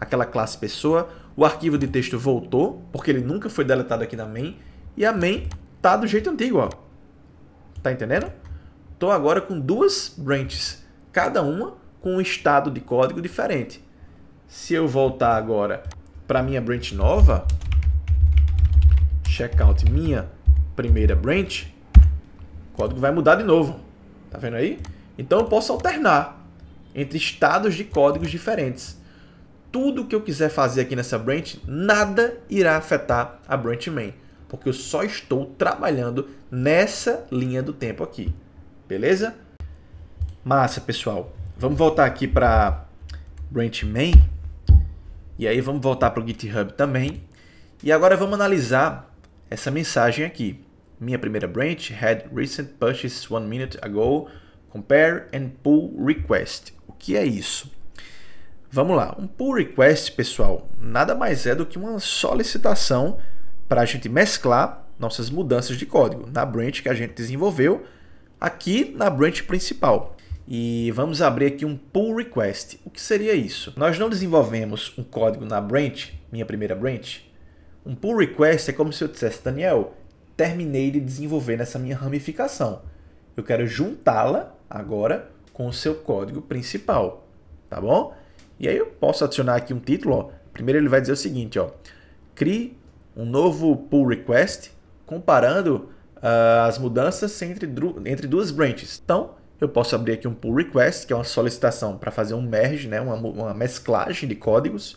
aquela classe pessoa, o arquivo de texto voltou, porque ele nunca foi deletado aqui na main, e a main tá do jeito antigo, Tá entendendo? Estou agora com duas branches, cada uma com um estado de código diferente. Se eu voltar agora para minha branch nova, checkout minha primeira branch, o código vai mudar de novo. Tá vendo aí? Então eu posso alternar entre estados de códigos diferentes. Tudo que eu quiser fazer aqui nessa branch, nada irá afetar a branch main, porque eu só estou trabalhando nessa linha do tempo aqui. Beleza? Massa, pessoal. Vamos voltar aqui para branch main. E aí vamos voltar para o GitHub também. E agora vamos analisar essa mensagem aqui. Minha primeira branch had recent pushes 1 minute ago. Compare and pull request. O que é isso? Vamos lá. Um pull request, pessoal, nada mais é do que uma solicitação para a gente mesclar nossas mudanças de código na branch que a gente desenvolveu aqui na branch principal. E vamos abrir aqui um pull request. O que seria isso? Nós não desenvolvemos um código na branch, minha primeira branch. Um pull request é como se eu dissesse, Daniel, terminei de desenvolver nessa minha ramificação. Eu quero juntá-la agora com o seu código principal, tá bom? E aí eu posso adicionar aqui um título, Primeiro ele vai dizer o seguinte, crie um novo pull request comparando as mudanças entre duas branches. Então, eu posso abrir aqui um pull request, que é uma solicitação para fazer um merge, né, uma mesclagem de códigos.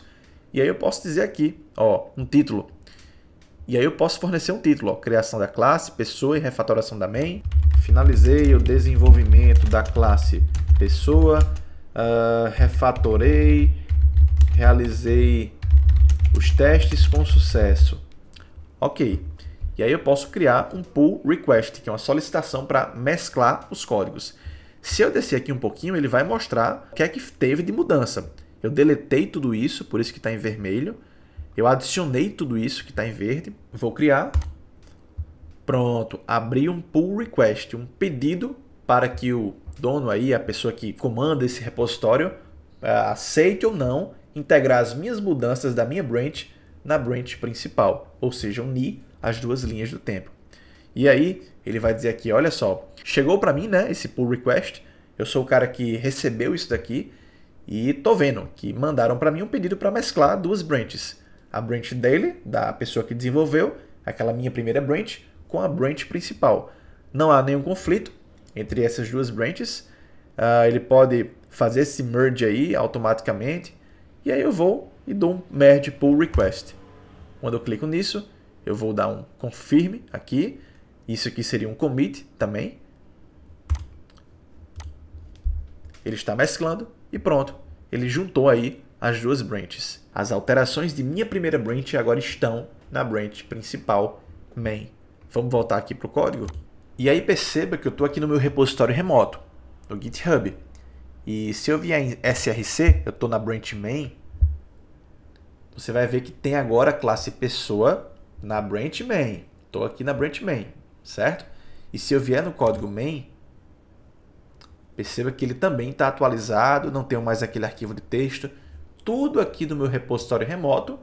E aí eu posso dizer aqui, um título. E aí eu posso fornecer um título, criação da classe, pessoa e refatoração da main. Finalizei o desenvolvimento da classe pessoa, refatorei, realizei os testes com sucesso. Ok. E aí eu posso criar um pull request, que é uma solicitação para mesclar os códigos. Se eu descer aqui um pouquinho, ele vai mostrar o que é que teve de mudança. Eu deletei tudo isso, por isso que está em vermelho. Eu adicionei tudo isso que está em verde. Vou criar. Pronto, abri um pull request, um pedido para que o dono aí, a pessoa que comanda esse repositório, aceite ou não integrar as minhas mudanças da minha branch na branch principal, ou seja, unir as duas linhas do tempo. E aí ele vai dizer aqui, olha só, chegou para mim, né, esse pull request, eu sou o cara que recebeu isso daqui e tô vendo que mandaram para mim um pedido para mesclar duas branches. A branch dele, da pessoa que desenvolveu, aquela minha primeira branch, com a branch principal. Não há nenhum conflito entre essas duas branches. Ele pode fazer esse merge aí automaticamente. E aí eu vou e dou um merge pull request. Quando eu clico nisso, eu vou dar um confirm aqui. Isso aqui seria um commit também. Ele está mesclando e pronto. Ele juntou aí as duas branches. As alterações de minha primeira branch agora estão na branch principal main. Vamos voltar aqui para o código. E aí perceba que eu estou aqui no meu repositório remoto, no GitHub. E se eu vier em src, eu estou na branch main, você vai ver que tem agora a classe pessoa na branch main. Estou aqui na branch main, certo? E se eu vier no código main, perceba que ele também está atualizado, não tenho mais aquele arquivo de texto. Tudo aqui do meu repositório remoto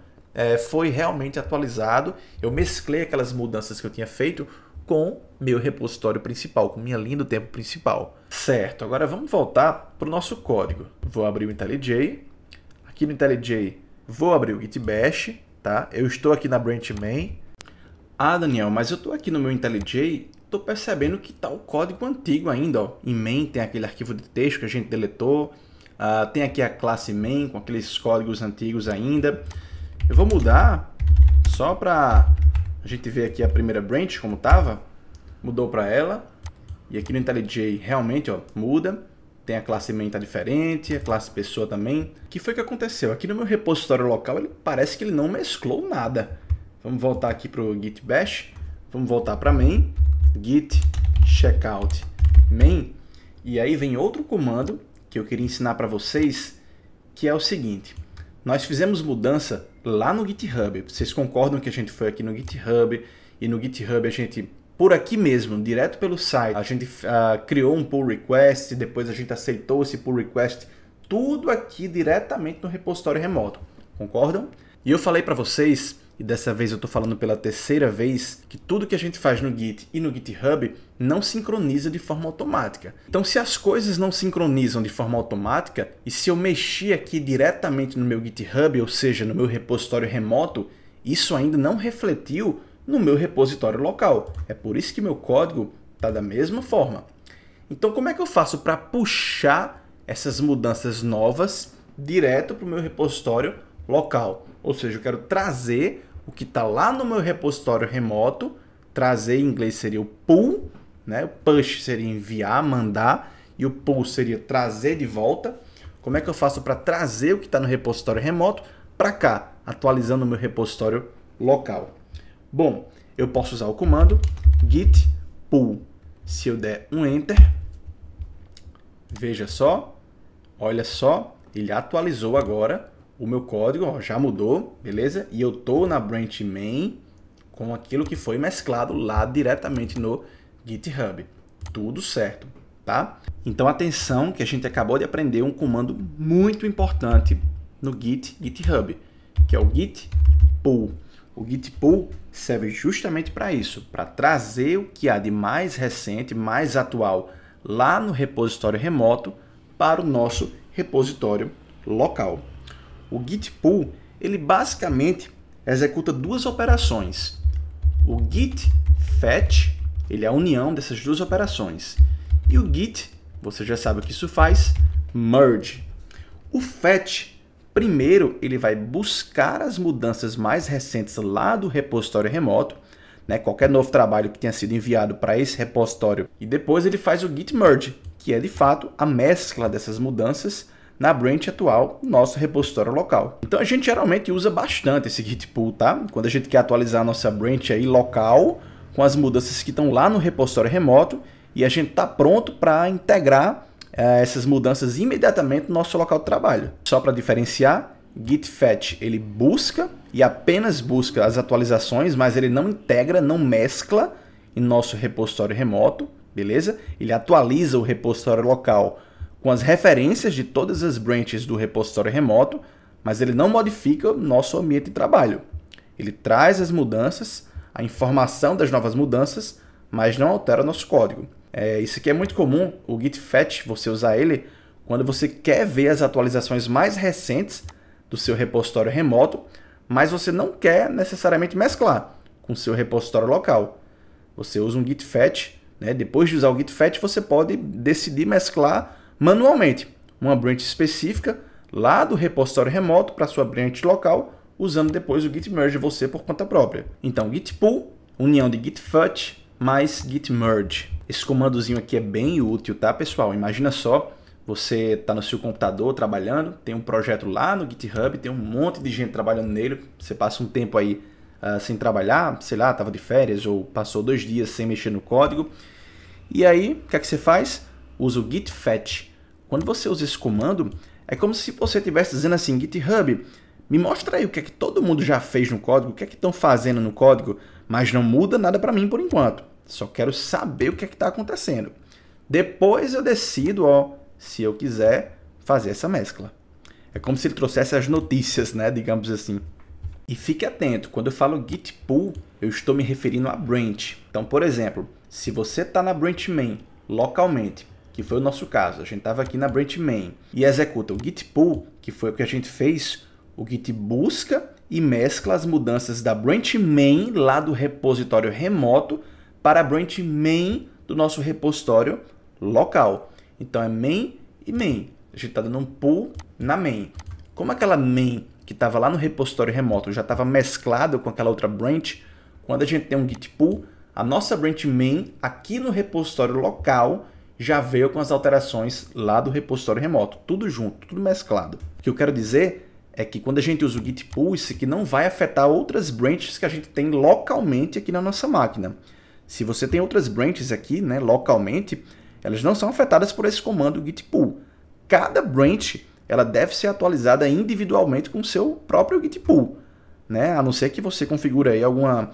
foi realmente atualizado. Eu mesclei aquelas mudanças que eu tinha feito com meu repositório principal, com minha linha do tempo principal. Certo, agora vamos voltar para o nosso código. Vou abrir o IntelliJ. Aqui no IntelliJ vou abrir o Git Bash, tá? Eu estou aqui na branch main. Ah, Daniel, mas eu estou aqui no meu IntelliJ, estou percebendo que está o código antigo ainda. Ó. Em main tem aquele arquivo de texto que a gente deletou. Tem aqui a classe main com aqueles códigos antigos ainda. Eu vou mudar só para a gente ver aqui a primeira branch como estava. Mudou para ela. E aqui no IntelliJ realmente ó, muda. Tem a classe main tá diferente, a classe pessoa também. O que foi que aconteceu? Aqui no meu repositório local ele parece que ele não mesclou nada. Vamos voltar aqui para o Git Bash. Vamos voltar para main. Git checkout main. E aí vem outro comando que eu queria ensinar para vocês, que é o seguinte. Nós fizemos mudança lá no GitHub. Vocês concordam que a gente foi aqui no GitHub e no GitHub a gente, por aqui mesmo, direto pelo site, a gente criou um pull request, depois a gente aceitou esse pull request, tudo aqui diretamente no repositório remoto. Concordam? E eu falei para vocês, e dessa vez eu estou falando pela terceira vez, que tudo que a gente faz no Git e no GitHub não sincroniza de forma automática. Então, se as coisas não sincronizam de forma automática, e se eu mexer aqui diretamente no meu GitHub, ou seja, no meu repositório remoto, isso ainda não refletiu no meu repositório local. É por isso que meu código está da mesma forma. Então, como é que eu faço para puxar essas mudanças novas direto para o meu repositório local? Ou seja, eu quero trazer o que está lá no meu repositório remoto, trazer em inglês seria o pull, né? O push seria enviar, mandar, e o pull seria trazer de volta. Como é que eu faço para trazer o que está no repositório remoto para cá, atualizando o meu repositório local? Bom, eu posso usar o comando git pull. Se eu der um enter, veja só, olha só, ele atualizou agora o meu código, ó, já mudou, beleza? E eu tô na branch main com aquilo que foi mesclado lá diretamente no GitHub. Tudo certo, tá? Então atenção que a gente acabou de aprender um comando muito importante no GitHub, que é o git pull. O git pull serve justamente para isso, para trazer o que há de mais recente, mais atual lá no repositório remoto para o nosso repositório local. O git pull, ele basicamente executa duas operações. O git fetch, ele é a união dessas duas operações. E o git, você já sabe o que isso faz, merge. O fetch, primeiro, ele vai buscar as mudanças mais recentes lá do repositório remoto, né, qualquer novo trabalho que tenha sido enviado para esse repositório. E depois ele faz o git merge, que é de fato a mescla dessas mudanças na branch atual, nosso repositório local. Então a gente geralmente usa bastante esse git pull, tá? Quando a gente quer atualizar a nossa branch aí local com as mudanças que estão lá no repositório remoto e a gente está pronto para integrar essas mudanças imediatamente no nosso local de trabalho. Só para diferenciar, git fetch ele busca e apenas busca as atualizações, mas ele não integra, não mescla em nosso repositório remoto, beleza? Ele atualiza o repositório local com as referências de todas as branches do repositório remoto, mas ele não modifica o nosso ambiente de trabalho. Ele traz as mudanças, a informação das novas mudanças, mas não altera nosso código. Isso aqui é muito comum, o git fetch, você usar ele quando você quer ver as atualizações mais recentes do seu repositório remoto, mas você não quer necessariamente mesclar com o seu repositório local. você usa um git fetch, né? Depois de usar o git fetch, você pode decidir mesclar manualmente uma branch específica lá do repositório remoto para sua branch local, usando depois o git merge você por conta própria. Então, git pull, união de git fetch mais git merge. Esse comandozinho aqui é bem útil, tá, pessoal? Imagina só, você está no seu computador trabalhando, tem um projeto lá no GitHub, tem um monte de gente trabalhando nele, você passa um tempo aí sem trabalhar, sei lá, estava de férias ou passou 2 dias sem mexer no código. E aí, o que é que você faz? Usa o git fetch. Quando você usa esse comando, é como se você estivesse dizendo assim, GitHub, me mostra aí o que é que todo mundo já fez no código, o que é que estão fazendo no código, mas não muda nada para mim por enquanto. Só quero saber o que é que está acontecendo. Depois eu decido, ó, se eu quiser fazer essa mescla. É como se ele trouxesse as notícias, né, digamos assim. E fique atento, quando eu falo git pull, eu estou me referindo a branch. Então, por exemplo, se você está na branch main localmente, que foi o nosso caso, a gente estava aqui na branch main e executa o git pull, que foi o que a gente fez, o git busca e mescla as mudanças da branch main lá do repositório remoto para a branch main do nosso repositório local. Então é main e main. A gente está dando um pull na main. Como aquela main que estava lá no repositório remoto já estava mesclado com aquela outra branch, quando a gente tem um git pull, a nossa branch main aqui no repositório local já veio com as alterações lá do repositório remoto. Tudo junto, tudo mesclado. O que eu quero dizer é que quando a gente usa o git pull, isso aqui não vai afetar outras branches que a gente tem localmente aqui na nossa máquina. Se você tem outras branches aqui, né, localmente, elas não são afetadas por esse comando git pull. Cada branch ela deve ser atualizada individualmente com o seu próprio git pull, né? A não ser que você configure aí alguma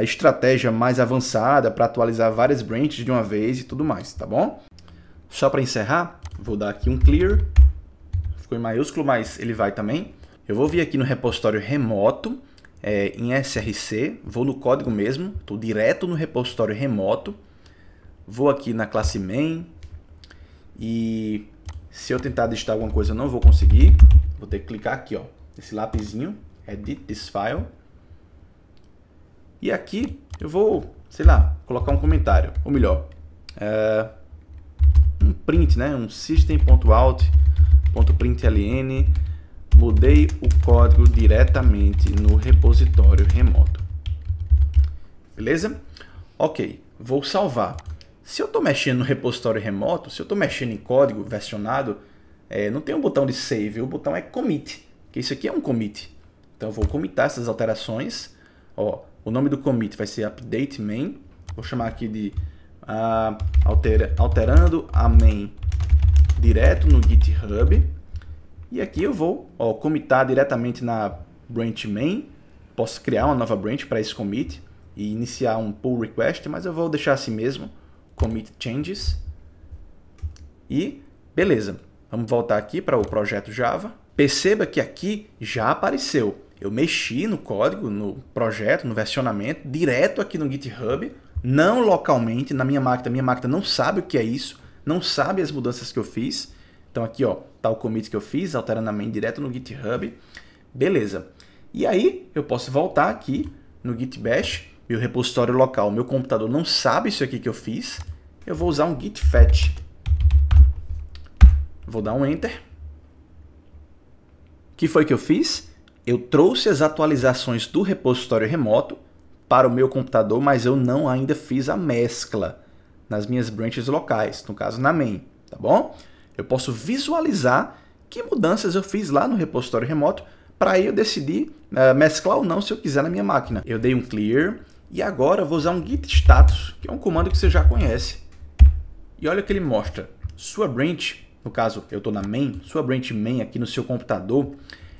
estratégia mais avançada para atualizar várias branches de uma vez e tudo mais, tá bom? Só para encerrar, vou dar aqui um clear. Ficou em maiúsculo, mas ele vai também. Eu vou vir aqui no repositório remoto, em src, vou no código mesmo, estou direto no repositório remoto. Vou aqui na classe main e se eu tentar digitar alguma coisa eu não vou conseguir. Vou ter que clicar aqui, ó, nesse lapisinho, edit this file. E aqui eu vou, sei lá, colocar um comentário, ou melhor, um print, né? Um system.out.println, mudei o código diretamente no repositório remoto. Beleza? Ok, vou salvar. Se eu estou mexendo no repositório remoto, se eu estou mexendo em código versionado, não tem um botão de save, o botão é commit, que isso aqui é um commit. Então eu vou commitar essas alterações. Ó, o nome do commit vai ser update main. Vou chamar aqui de alterando a main direto no GitHub. E aqui eu vou commitar diretamente na branch main. Posso criar uma nova branch para esse commit e iniciar um pull request, mas eu vou deixar assim mesmo, commit changes. E beleza, vamos voltar aqui para o projeto Java. Perceba que aqui já apareceu. Eu mexi no código, no projeto, no versionamento, direto aqui no GitHub, não localmente na minha máquina. Minha máquina não sabe o que é isso, não sabe as mudanças que eu fiz. Então aqui, ó, tá o commit que eu fiz, alterando a main direto no GitHub. Beleza. E aí eu posso voltar aqui no Git Bash, meu repositório local. Meu computador não sabe isso aqui que eu fiz. Eu vou usar um git fetch. Vou dar um enter. O que foi que eu fiz? Eu trouxe as atualizações do repositório remoto para o meu computador, mas eu não ainda fiz a mescla nas minhas branches locais, no caso na main, tá bom? Eu posso visualizar que mudanças eu fiz lá no repositório remoto para aí eu decidir mesclar ou não se eu quiser na minha máquina. Eu dei um clear e agora eu vou usar um git status, que é um comando que você já conhece. E olha o que ele mostra. Sua branch, no caso eu estou na main, sua branch main aqui no seu computador,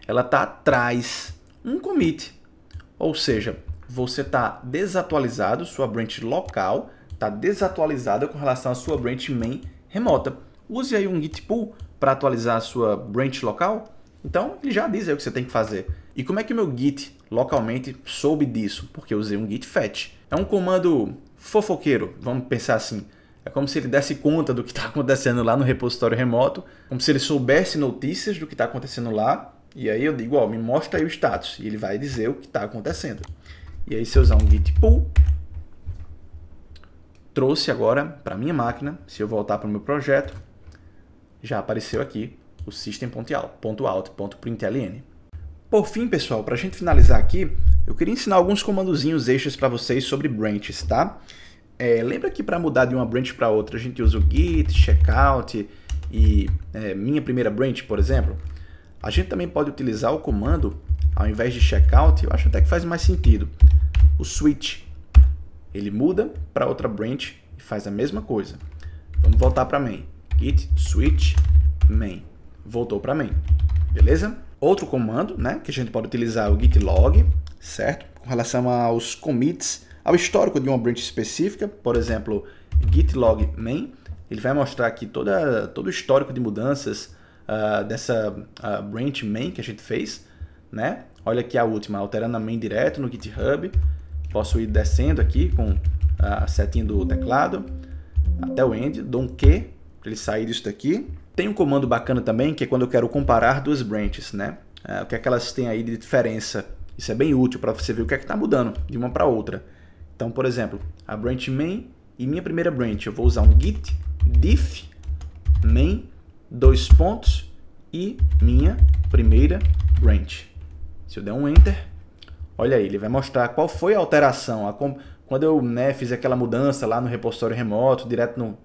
ela está atrás um commit. Ou seja, você está desatualizado, sua branch local está desatualizada com relação à sua branch main remota. Use aí um git pull para atualizar a sua branch local. Então, ele já diz aí o que você tem que fazer. E como é que o meu git localmente soube disso? Porque eu usei um git fetch. É um comando fofoqueiro, vamos pensar assim. É como se ele desse conta do que está acontecendo lá no repositório remoto, como se ele soubesse notícias do que está acontecendo lá. E aí eu digo, ó, me mostra aí o status. E ele vai dizer o que está acontecendo. E aí se eu usar um git pull, trouxe agora para minha máquina. Se eu voltar para o meu projeto, já apareceu aqui o system.out.println. Por fim, pessoal, para a gente finalizar aqui, eu queria ensinar alguns comandozinhos extras para vocês sobre branches, tá? Lembra que para mudar de uma branch para outra, a gente usa o git, checkout e minha primeira branch, por exemplo? A gente também pode utilizar o comando, ao invés de checkout, eu acho até que faz mais sentido, o switch. Ele muda para outra branch e faz a mesma coisa. Vamos voltar para main. Git switch main. Voltou para main. Beleza? Outro comando, né, que a gente pode utilizar é o git log, certo? Com relação aos commits, ao histórico de uma branch específica, por exemplo, git log main, ele vai mostrar aqui todo o histórico de mudanças dessa branch main que a gente fez, né? Olha aqui a última, alterando a main direto no GitHub. Posso ir descendo aqui com a setinha do teclado até o end, dou um Q para ele sair disso daqui. Tem um comando bacana também, que é quando eu quero comparar duas branches, né? O que é que elas têm aí de diferença. Isso é bem útil para você ver o que é que está mudando de uma para outra. Então, por exemplo, a branch main e minha primeira branch, eu vou usar um git diff main, dois pontos, e minha primeira branch. Se eu der um enter, olha aí, ele vai mostrar qual foi a alteração. Quando eu fiz aquela mudança lá no repositório remoto, direto no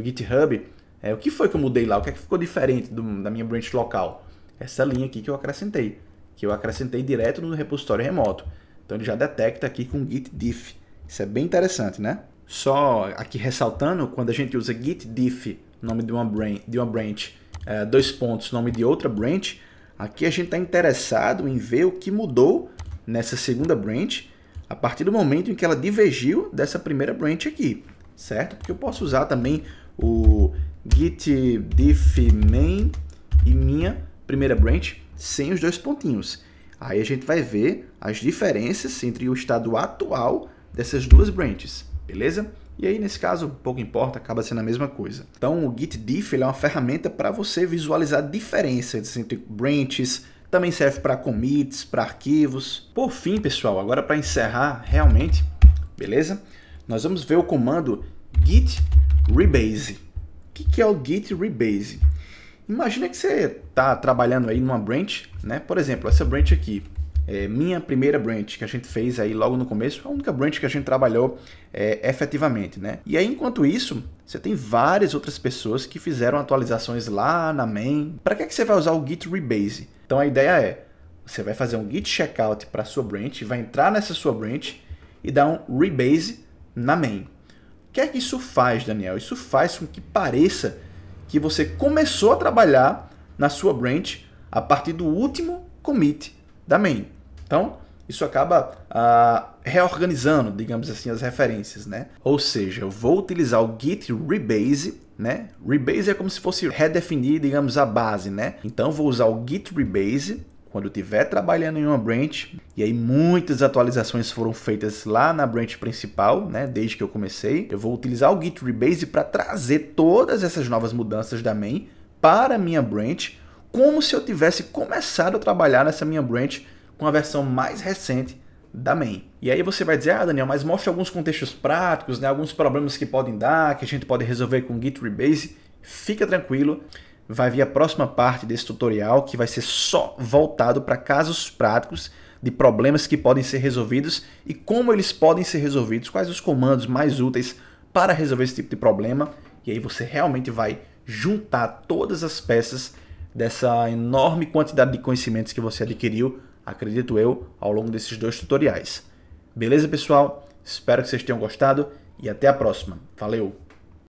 GitHub, o que foi que eu mudei lá? O que é que ficou diferente da minha branch local? Essa linha aqui que eu acrescentei direto no repositório remoto. Então ele já detecta aqui com git diff. Isso é bem interessante, né? Só aqui ressaltando, quando a gente usa git diff, nome de uma branch, dois pontos, nome de outra branch, aqui a gente está interessado em ver o que mudou nessa segunda branch a partir do momento em que ela divergiu dessa primeira branch aqui, certo? Porque eu posso usar também o git diff main e minha primeira branch sem os dois pontinhos. Aí a gente vai ver as diferenças entre o estado atual dessas duas branches, beleza? E aí, nesse caso, pouco importa, acaba sendo a mesma coisa. Então, o git diff é uma ferramenta para você visualizar diferenças entre branches, também serve para commits, para arquivos. Por fim, pessoal, agora para encerrar realmente, beleza? Nós vamos ver o comando git rebase. O que é o git rebase? Imagina que você está trabalhando aí numa branch, né? Por exemplo, essa branch aqui. Minha primeira branch que a gente fez aí logo no começo, a única branch que a gente trabalhou efetivamente, né? E aí, enquanto isso, você tem várias outras pessoas que fizeram atualizações lá na main. Para que você vai usar o git rebase? Então a ideia você vai fazer um git checkout para a sua branch, vai entrar nessa sua branch e dar um rebase na main. O que é que isso faz, Daniel? Isso faz com que pareça que você começou a trabalhar na sua branch a partir do último commit da main. Então, isso acaba reorganizando, digamos assim, as referências, né? Ou seja, eu vou utilizar o git rebase, né? Rebase é como se fosse redefinir, digamos, a base, né? Então, eu vou usar o git rebase quando eu estiver trabalhando em uma branch, e aí muitas atualizações foram feitas lá na branch principal, né? Desde que eu comecei, eu vou utilizar o git rebase para trazer todas essas novas mudanças da main para a minha branch, como se eu tivesse começado a trabalhar nessa minha branch com a versão mais recente da main. E aí você vai dizer, Daniel, mas mostra alguns contextos práticos, né, alguns problemas que podem dar, que a gente pode resolver com Git Rebase. Fica tranquilo, vai vir a próxima parte desse tutorial que vai ser só voltado para casos práticos de problemas que podem ser resolvidos e como eles podem ser resolvidos, quais os comandos mais úteis para resolver esse tipo de problema. E aí você realmente vai juntar todas as peças dessa enorme quantidade de conhecimentos que você adquiriu, acredito eu, ao longo desses 2 tutoriais. Beleza, pessoal? Espero que vocês tenham gostado e até a próxima. Valeu!